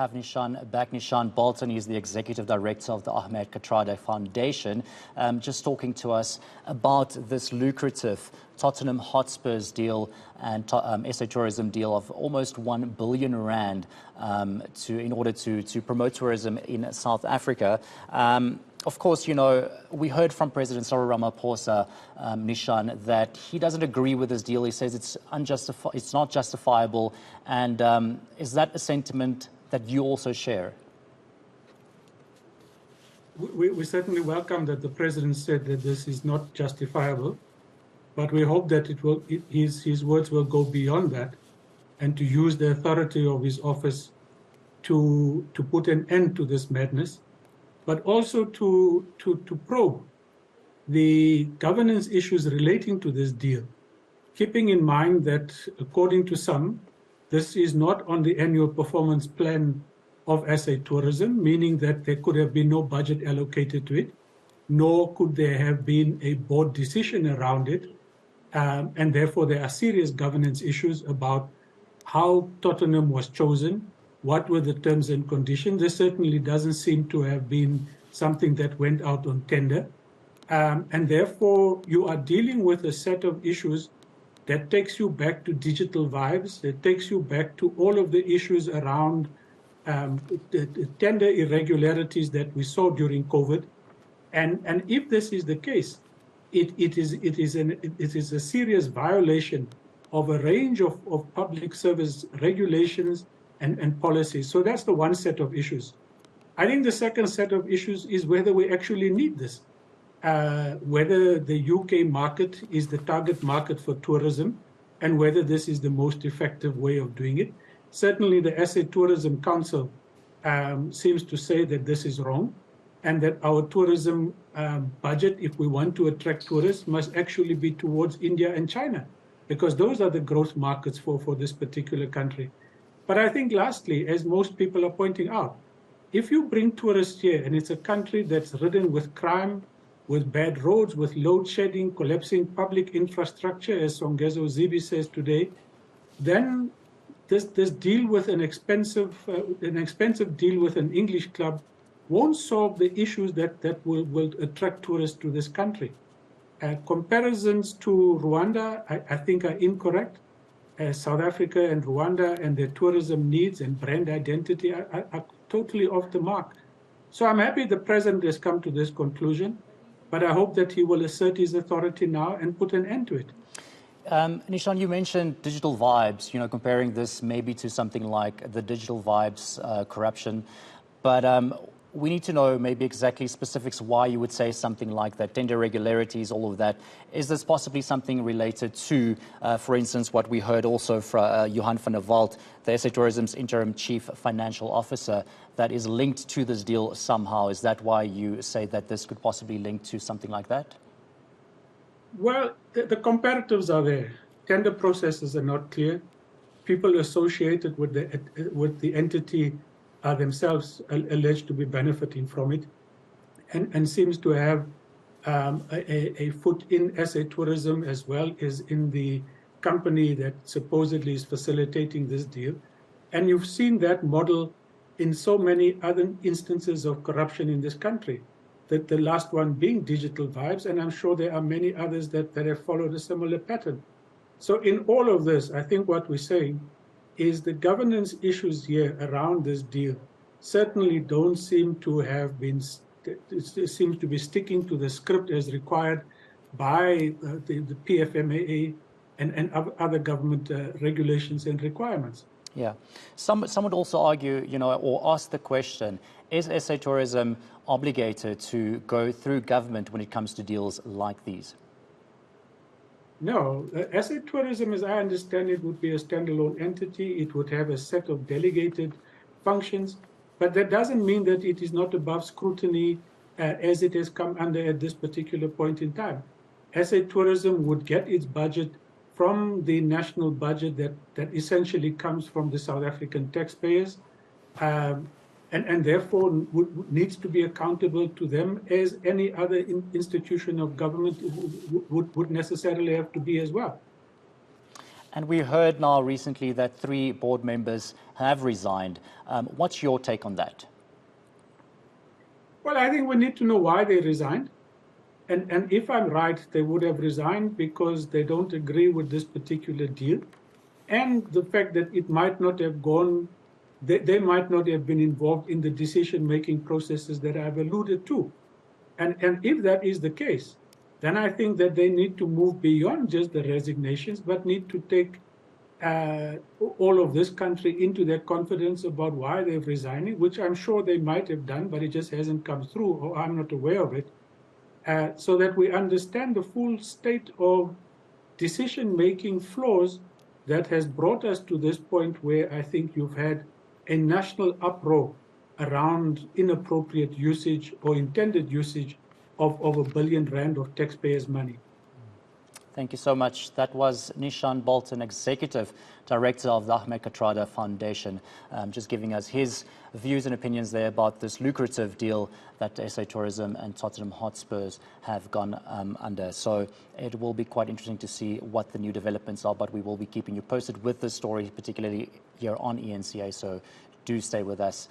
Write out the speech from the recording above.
have Neeshan back. Neeshan Balton is the Executive Director of the Ahmed Kathrada Foundation, just talking to us about this lucrative Tottenham Hotspurs deal and SA Tourism deal of almost 1 billion rand in order to promote tourism in South Africa. Of course, you know, we heard from President Cyril Ramaphosa, Neeshan, that he doesn't agree with this deal. He says it's not justifiable. And is that a sentiment that you also share? We certainly welcome that the President said that this is not justifiable, but we hope that his words will go beyond that and to use the authority of his office to put an end to this madness, but also to probe the governance issues relating to this deal, keeping in mind that, according to some, this is not on the annual performance plan of SA Tourism, meaning that there could have been no budget allocated to it, nor could there have been a board decision around it, and therefore there are serious governance issues about how Tottenham was chosen, what were the terms and conditions. This certainly doesn't seem to have been something that went out on tender. And therefore, you are dealing with a set of issues that takes you back to digital vibes. It takes you back to all of the issues around the tender irregularities that we saw during COVID. And if this is the case, it is a serious violation of a range of public service regulations and policies. So that's the one set of issues. I think the second set of issues is whether we actually need this, whether the UK market is the target market for tourism, and whether this is the most effective way of doing it. Certainly the SA Tourism Council seems to say that this is wrong, and that our tourism budget, if we want to attract tourists, must actually be towards India and China, because those are the growth markets for this particular country. But I think lastly, as most people are pointing out, if you bring tourists here and it's a country that's ridden with crime, with bad roads, with load shedding, collapsing public infrastructure, as Songezo Zibi says today, then this deal with an expensive deal with an English club won't solve the issues that will attract tourists to this country. Comparisons to Rwanda, I think, are incorrect. South Africa and Rwanda and their tourism needs and brand identity are totally off the mark. So I'm happy the President has come to this conclusion, but I hope that he will assert his authority now and put an end to it. Neeshan, you mentioned digital vibes, you know, comparing this maybe to something like the digital vibes corruption, but we need to know maybe exactly specifics why you would say something like that, tender irregularities, all of that. Is this possibly something related to, for instance, what we heard also from Johan van der Walt, the SA Tourism's interim chief financial officer, that is linked to this deal somehow? Is that why you say that this could possibly link to something like that? Well, the comparatives are there. Tender processes are not clear. People associated with the entity are themselves alleged to be benefiting from it, and seems to have a foot in SA Tourism as well as in the company that supposedly is facilitating this deal. And you've seen that model in so many other instances of corruption in this country, that the last one being Digital Vibes, and I'm sure there are many others that have followed a similar pattern. So in all of this, I think what we're saying is the governance issues here around this deal certainly don't seem to have been, it seems to be sticking to the script as required by the PFMAA and other government regulations and requirements. Yeah. Some would also argue, you know, or ask the question, is SA Tourism obligated to go through government when it comes to deals like these? No, SA Tourism, as I understand it, would be a standalone entity. It would have a set of delegated functions, but that doesn't mean that it is not above scrutiny as it has come under at this particular point in time. SA Tourism would get its budget from the national budget that essentially comes from the South African taxpayers, and therefore needs to be accountable to them as any other institution of government would necessarily have to be as well. And we heard now recently that 3 board members have resigned. What's your take on that? Well, I think we need to know why they resigned. And if I'm right, they would have resigned because they don't agree with this particular deal. And the fact that it might not have gone, they might not have been involved in the decision-making processes that I've alluded to. And if that is the case, then I think that they need to move beyond just the resignations, but need to take all of this country into their confidence about why they're resigning, which I'm sure they might have done, but it just hasn't come through, or I'm not aware of it, so that we understand the full state of decision-making flaws that has brought us to this point where I think you've had a national uproar around inappropriate usage or intended usage of R1 billion of taxpayers' money. Thank you so much. That was Neeshan Balton, Executive Director of the Ahmed Kathrada Foundation, just giving us his views and opinions there about this lucrative deal that SA Tourism and Tottenham Hotspurs have gone under. So it will be quite interesting to see what the new developments are, but we will be keeping you posted with this story, particularly here on eNCA, so do stay with us.